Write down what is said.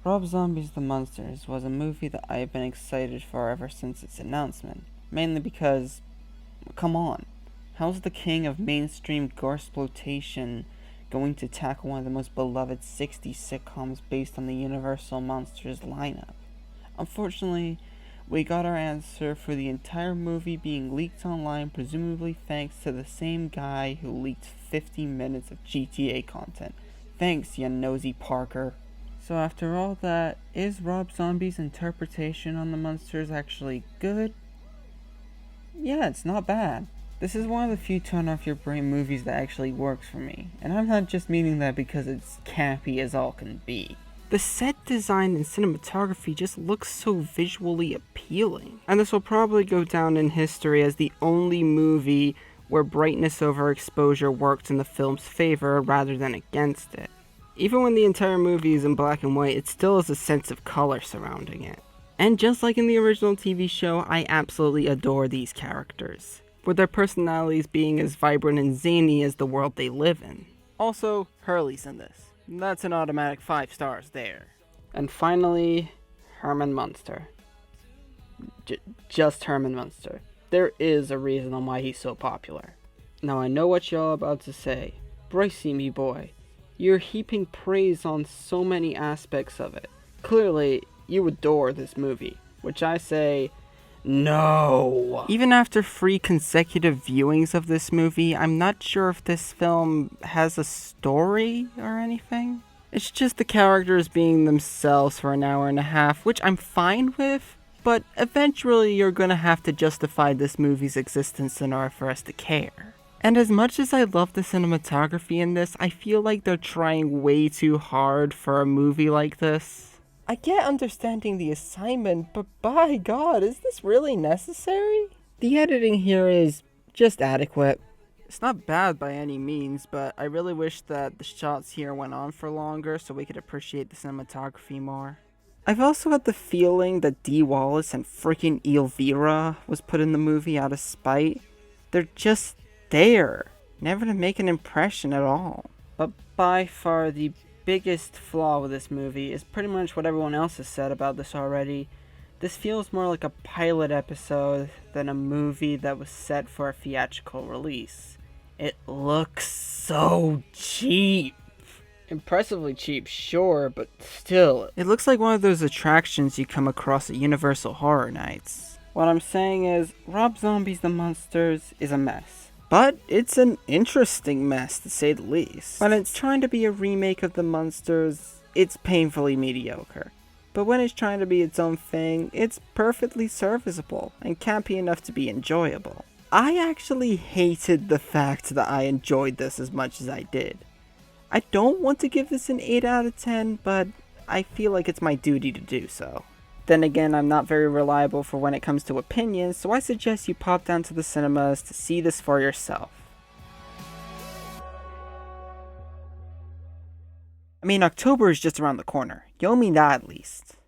Rob Zombie's The Munsters was a movie that I have been excited for ever since its announcement, mainly because, come on, how's the king of mainstream goresploitation going to tackle one of the most beloved 60s sitcoms based on the Universal Monsters lineup? Unfortunately, we got our answer for the entire movie being leaked online, presumably thanks to the same guy who leaked 50 minutes of GTA content. Thanks, you nosy Parker. So after all that, is Rob Zombie's interpretation on the Munsters actually good? Yeah, it's not bad. This is one of the few turn off your brain movies that actually works for me, and I'm not just meaning that because it's campy as all can be. The set design and cinematography just looks so visually appealing, and this will probably go down in history as the only movie where brightness over exposure worked in the film's favor rather than against it. Even when the entire movie is in black and white, it still has a sense of color surrounding it. And just like in the original TV show, I absolutely adore these characters, with their personalities being as vibrant and zany as the world they live in. Also, Hurley's in this. That's an automatic 5 stars there. And finally, Herman Munster. Just Herman Munster. There is a reason on why he's so popular. Now I know what y'all about to say. Brycey, me boy, you're heaping praise on so many aspects of it. Clearly, you adore this movie, which I say, no. Even after 3 consecutive viewings of this movie, I'm not sure if this film has a story or anything. It's just the characters being themselves for an hour and a half, which I'm fine with, but eventually you're gonna have to justify this movie's existence in order for us to care. And as much as I love the cinematography in this, I feel like they're trying way too hard for a movie like this. I get understanding the assignment, but by God, is this really necessary? The editing here is just adequate. It's not bad by any means, but I really wish that the shots here went on for longer so we could appreciate the cinematography more. I've also had the feeling that Dee Wallace and freaking Elvira was put in the movie out of spite. They're just there, never to make an impression at all. But by far the biggest flaw with this movie is pretty much what everyone else has said about this already. This feels more like a pilot episode than a movie that was set for a theatrical release. It looks so cheap. Impressively cheap, sure, but still. It looks like one of those attractions you come across at Universal Horror Nights. What I'm saying is, Rob Zombie's The Munsters is a mess. But it's an interesting mess, to say the least. When it's trying to be a remake of The Munsters, it's painfully mediocre. But when it's trying to be its own thing, it's perfectly serviceable and campy enough to be enjoyable. I actually hated the fact that I enjoyed this as much as I did. I don't want to give this an 8 out of 10, but I feel like it's my duty to do so. Then again, I'm not very reliable for when it comes to opinions, so I suggest you pop down to the cinemas to see this for yourself. I mean, October is just around the corner. You owe me that at least.